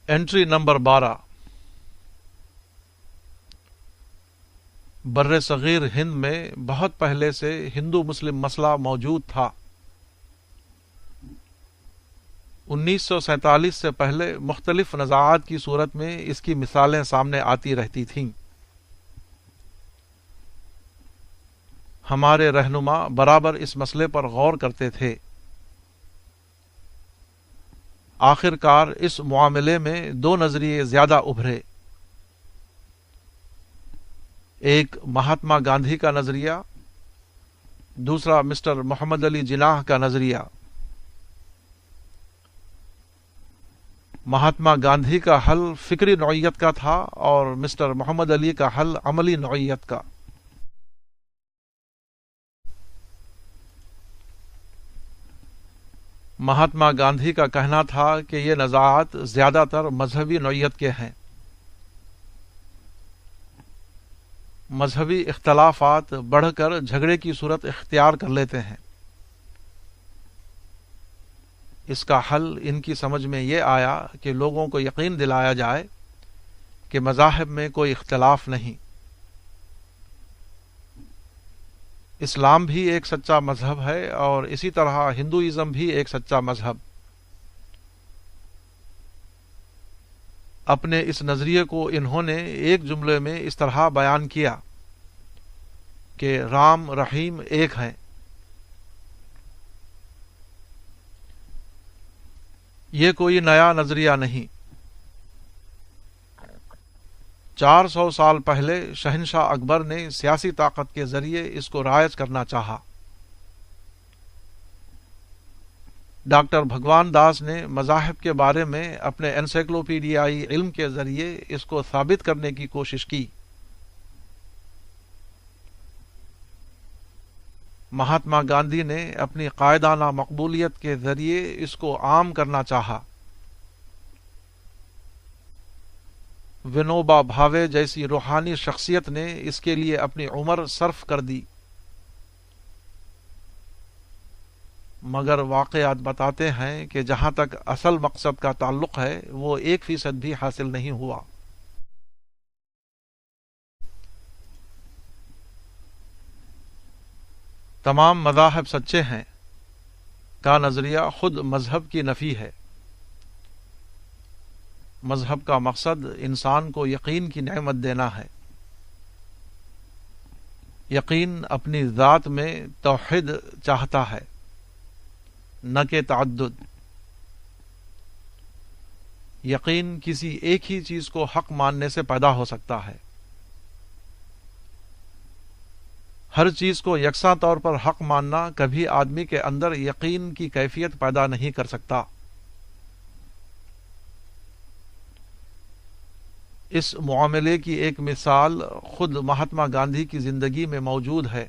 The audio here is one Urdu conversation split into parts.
انٹری نمبر 12 بر صغیر ہند میں بہت پہلے سے ہندو مسلم مسئلہ موجود تھا۔ 1947 سے پہلے مختلف نزاعات کی صورت میں اس کی مثالیں سامنے آتی رہتی تھیں۔ ہمارے رہنما برابر اس مسئلے پر غور کرتے تھے۔ آخر کار اس معاملے میں دو نظریے زیادہ ابھرے، ایک مہاتما گاندھی کا نظریہ، دوسرا مسٹر محمد علی جناح کا نظریہ۔ مہاتما گاندھی کا حل فکری نوعیت کا تھا اور مسٹر محمد علی کا حل عملی نوعیت کا۔ مہاتما گاندھی کا کہنا تھا کہ یہ نزاعات زیادہ تر مذہبی نوعیت کے ہیں۔ مذہبی اختلافات بڑھ کر جھگڑے کی صورت اختیار کر لیتے ہیں۔ اس کا حل ان کی سمجھ میں یہ آیا کہ لوگوں کو یقین دلایا جائے کہ مذاہب میں کوئی اختلاف نہیں۔ اسلام بھی ایک سچا مذہب ہے اور اسی طرح ہندوازم بھی ایک سچا مذہب۔ اپنے اس نظریے کو انہوں نے ایک جملے میں اس طرح بیان کیا کہ رام رحیم ایک ہیں۔ یہ کوئی نیا نظریہ نہیں۔ 400 سال پہلے شہنشاہ اکبر نے سیاسی طاقت کے ذریعے اس کو رائج کرنا چاہا۔ ڈاکٹر بھگوان داس نے مذاہب کے بارے میں اپنے انسائکلوپیڈیائی علم کے ذریعے اس کو ثابت کرنے کی کوشش کی۔ مہاتما گاندھی نے اپنی قائدانہ مقبولیت کے ذریعے اس کو عام کرنا چاہا۔ ونوبا بھاوے جیسی روحانی شخصیت نے اس کے لیے اپنی عمر صرف کر دی، مگر واقعات بتاتے ہیں کہ جہاں تک اصل مقصد کا تعلق ہے وہ 1% بھی حاصل نہیں ہوا۔ تمام مذاہب سچے ہیں کا نظریہ خود مذہب کی نفی ہے۔ مذہب کا مقصد انسان کو یقین کی نعمت دینا ہے۔ یقین اپنی ذات میں توحید چاہتا ہے، نہ کہ تعدد۔ یقین کسی ایک ہی چیز کو حق ماننے سے پیدا ہو سکتا ہے۔ ہر چیز کو یکساں طور پر حق ماننا کبھی آدمی کے اندر یقین کی کیفیت پیدا نہیں کر سکتا۔ اس معاملے کی ایک مثال خود مہاتما گاندھی کی زندگی میں موجود ہے۔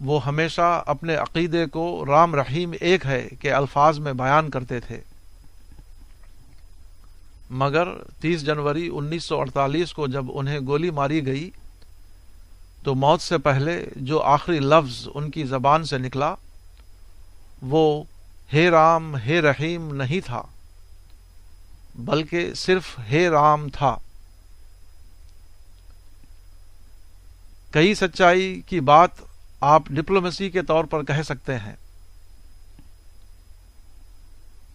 وہ ہمیشہ اپنے عقیدے کو رام رحیم ایک ہے کے الفاظ میں بیان کرتے تھے، مگر 30 جنوری 1948 کو جب انہیں گولی ماری گئی تو موت سے پہلے جو آخری لفظ ان کی زبان سے نکلا وہ ہے رام ہے رحیم نہیں تھا، بلکہ صرف ہے رام تھا۔ کئی سچائی کی بات آپ ڈپلومیسی کے طور پر کہہ سکتے ہیں،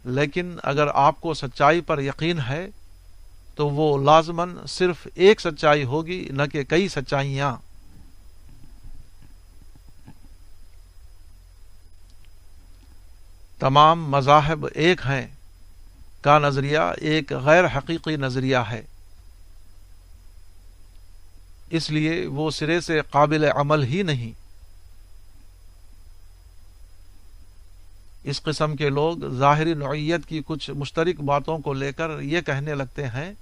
لیکن اگر آپ کو سچائی پر یقین ہے تو وہ لازماً صرف ایک سچائی ہوگی، نہ کہ کئی سچائیاں۔ تمام مذاہب ایک ہیں کا نظریہ ایک غیر حقیقی نظریہ ہے، اس لیے وہ سرے سے قابل عمل ہی نہیں۔ اس قسم کے لوگ ظاہری نوعیت کی کچھ مشترک باتوں کو لے کر یہ کہنے لگتے ہیں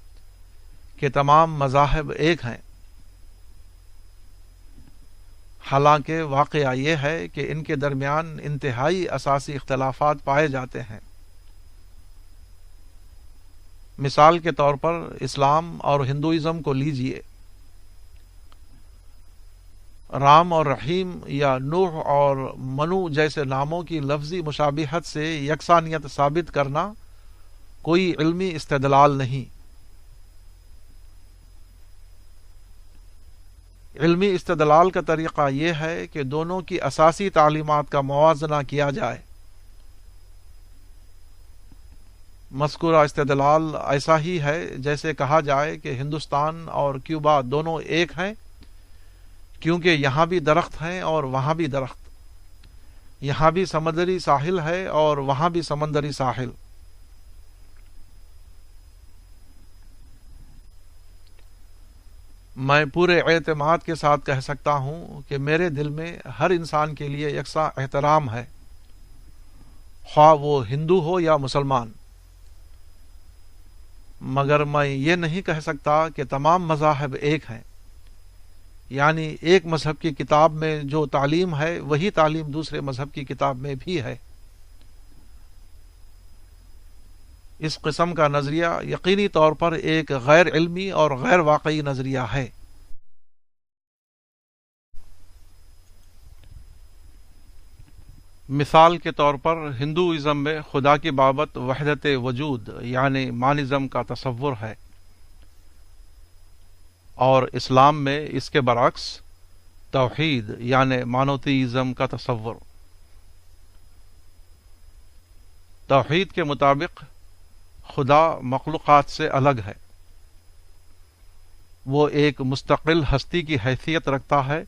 کہ تمام مذاہب ایک ہیں، حالانکہ واقعہ یہ ہے کہ ان کے درمیان انتہائی اساسی اختلافات پائے جاتے ہیں۔ مثال کے طور پر اسلام اور ہندوازم کو لیجئے۔ رام اور رحیم یا نوح اور منو جیسے ناموں کی لفظی مشابہت سے یکسانیت ثابت کرنا کوئی علمی استدلال نہیں۔ علمی استدلال کا طریقہ یہ ہے کہ دونوں کی اساسی تعلیمات کا موازنہ کیا جائے۔ مذکورہ استدلال ایسا ہی ہے جیسے کہا جائے کہ ہندوستان اور کیوبا دونوں ایک ہیں، کیونکہ یہاں بھی درخت ہیں اور وہاں بھی درخت، یہاں بھی سمندری ساحل ہے اور وہاں بھی سمندری ساحل۔ میں پورے اعتماد کے ساتھ کہہ سکتا ہوں کہ میرے دل میں ہر انسان کے لیے یکساں احترام ہے، خواہ وہ ہندو ہو یا مسلمان، مگر میں یہ نہیں کہہ سکتا کہ تمام مذاہب ایک ہیں، یعنی ایک مذہب کی کتاب میں جو تعلیم ہے وہی تعلیم دوسرے مذہب کی کتاب میں بھی ہے۔ اس قسم کا نظریہ یقینی طور پر ایک غیر علمی اور غیر واقعی نظریہ ہے۔ مثال کے طور پر ہندوازم میں خدا کی بابت وحدت وجود یعنی مانزم کا تصور ہے، اور اسلام میں اس کے برعکس توحید یعنی مانوتھیزم کا تصور۔ توحید کے مطابق خدا مخلوقات سے الگ ہے، وہ ایک مستقل ہستی کی حیثیت رکھتا ہے،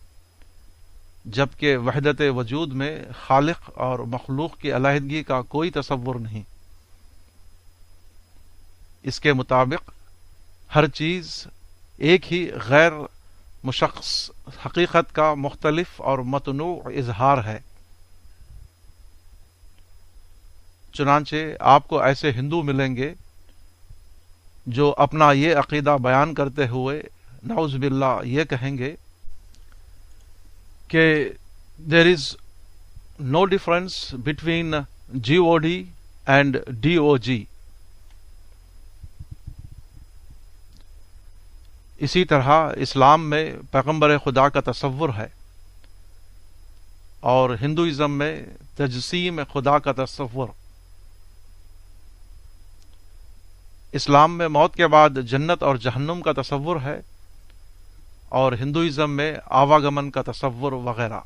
جبکہ وحدت وجود میں خالق اور مخلوق کی علیحدگی کا کوئی تصور نہیں۔ اس کے مطابق ہر چیز ایک ہی غیر مشخص حقیقت کا مختلف اور متنوع اظہار ہے۔ چنانچہ آپ کو ایسے ہندو ملیں گے جو اپنا یہ عقیدہ بیان کرتے ہوئے نعوذ باللہ یہ کہیں گے کہ there is no difference between GOD and DOG۔ اسی طرح اسلام میں پیغمبر خدا کا تصور ہے، اور ہندوازم میں تجسیم خدا کا تصور۔ اسلام میں موت کے بعد جنت اور جہنم کا تصور ہے، اور ہندوازم میں آواگمن کا تصور وغیرہ۔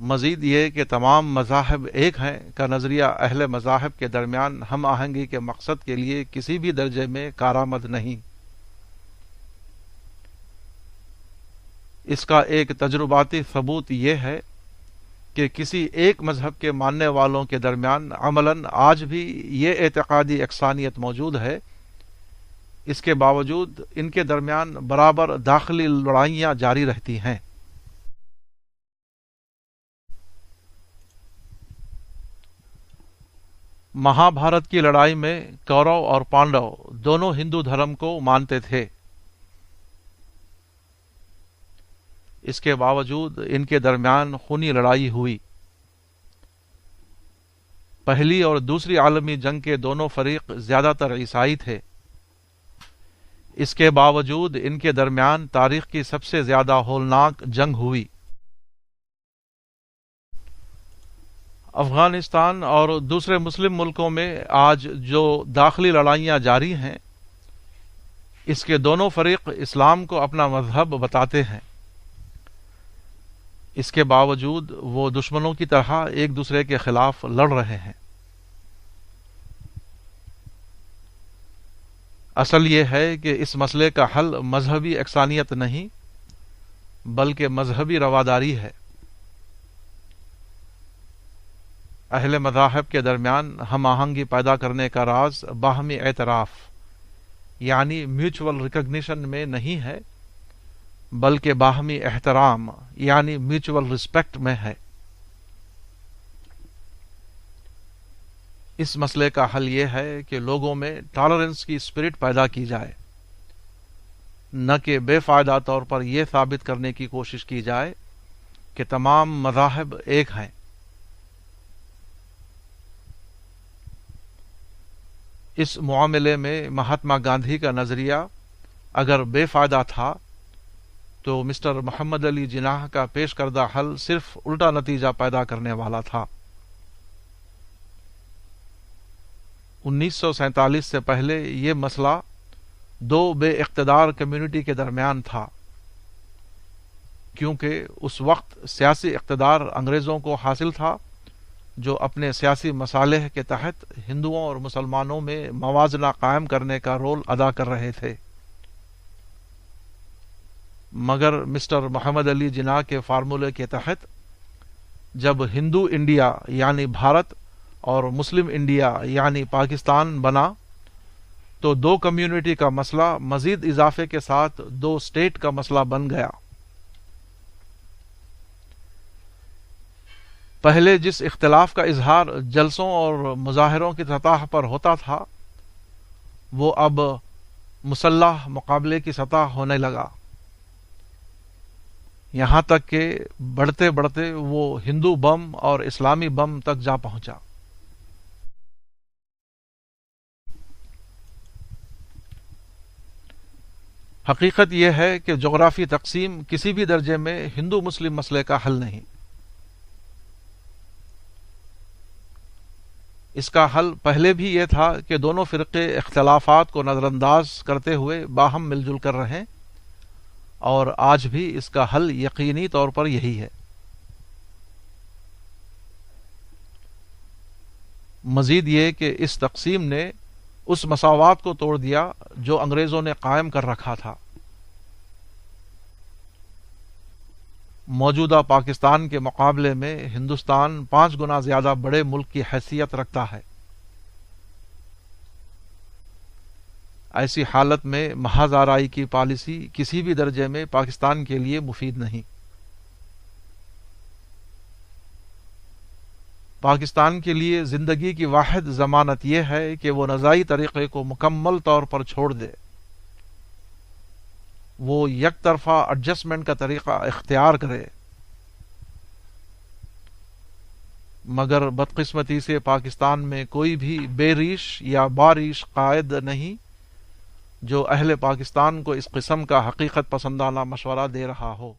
مزید یہ کہ تمام مذاہب ایک ہیں کا نظریہ اہل مذاہب کے درمیان ہم آہنگی کے مقصد کے لیے کسی بھی درجے میں کارآمد نہیں۔ اس کا ایک تجرباتی ثبوت یہ ہے کہ کسی ایک مذہب کے ماننے والوں کے درمیان عملاً آج بھی یہ اعتقادی یکسانیت موجود ہے، اس کے باوجود ان کے درمیان برابر داخلی لڑائیاں جاری رہتی ہیں۔ مہابھارت کی لڑائی میں کورو اور پانڈو دونوں ہندو دھرم کو مانتے تھے، اس کے باوجود ان کے درمیان خونی لڑائی ہوئی۔ پہلی اور دوسری عالمی جنگ کے دونوں فریق زیادہ تر عیسائی تھے، اس کے باوجود ان کے درمیان تاریخ کی سب سے زیادہ ہولناک جنگ ہوئی۔ افغانستان اور دوسرے مسلم ملکوں میں آج جو داخلی لڑائیاں جاری ہیں، اس کے دونوں فریق اسلام کو اپنا مذہب بتاتے ہیں، اس کے باوجود وہ دشمنوں کی طرح ایک دوسرے کے خلاف لڑ رہے ہیں۔ اصل یہ ہے کہ اس مسئلے کا حل مذہبی یکسانیت نہیں بلکہ مذہبی رواداری ہے۔ اہل مذاہب کے درمیان ہم آہنگی پیدا کرنے کا راز باہمی اعتراف یعنی میوچول ریکگنیشن میں نہیں ہے، بلکہ باہمی احترام یعنی میوچول رسپیکٹ میں ہے۔ اس مسئلے کا حل یہ ہے کہ لوگوں میں ٹالرنس کی اسپرٹ پیدا کی جائے، نہ کہ بے فائدہ طور پر یہ ثابت کرنے کی کوشش کی جائے کہ تمام مذاہب ایک ہیں۔ اس معاملے میں مہاتما گاندھی کا نظریہ اگر بے فائدہ تھا تو مسٹر محمد علی جناح کا پیش کردہ حل صرف الٹا نتیجہ پیدا کرنے والا تھا۔ 1947 سے پہلے یہ مسئلہ دو بے اقتدار کمیونٹی کے درمیان تھا، کیونکہ اس وقت سیاسی اقتدار انگریزوں کو حاصل تھا جو اپنے سیاسی مصالح کے تحت ہندوؤں اور مسلمانوں میں موازنہ قائم کرنے کا رول ادا کر رہے تھے، مگر مسٹر محمد علی جناح کے فارمولے کے تحت جب ہندو انڈیا یعنی بھارت اور مسلم انڈیا یعنی پاکستان بنا تو دو کمیونٹی کا مسئلہ مزید اضافے کے ساتھ دو اسٹیٹ کا مسئلہ بن گیا۔ پہلے جس اختلاف کا اظہار جلسوں اور مظاہروں کی سطح پر ہوتا تھا وہ اب مسلح مقابلے کی سطح ہونے لگا، یہاں تک کہ بڑھتے بڑھتے وہ ہندو بم اور اسلامی بم تک جا پہنچا۔ حقیقت یہ ہے کہ جغرافی تقسیم کسی بھی درجے میں ہندو مسلم مسئلے کا حل نہیں، اس کا حل پہلے بھی یہ تھا کہ دونوں فرقے اختلافات کو نظر انداز کرتے ہوئے باہم مل جل کر رہیں، اور آج بھی اس کا حل یقینی طور پر یہی ہے۔ مزید یہ کہ اس تقسیم نے اس مساوات کو توڑ دیا جو انگریزوں نے قائم کر رکھا تھا۔ موجودہ پاکستان کے مقابلے میں ہندوستان 5 گنا زیادہ بڑے ملک کی حیثیت رکھتا ہے۔ ایسی حالت میں محض آرائی کی پالیسی کسی بھی درجے میں پاکستان کے لیے مفید نہیں۔ پاکستان کے لیے زندگی کی واحد ضمانت یہ ہے کہ وہ نزاعی طریقے کو مکمل طور پر چھوڑ دے، وہ یک طرفہ ایڈجسٹمنٹ کا طریقہ اختیار کرے، مگر بدقسمتی سے پاکستان میں کوئی بھی بے ریش یا باریش قائد نہیں جو اہل پاکستان کو اس قسم کا حقیقت پسندانہ مشورہ دے رہا ہو۔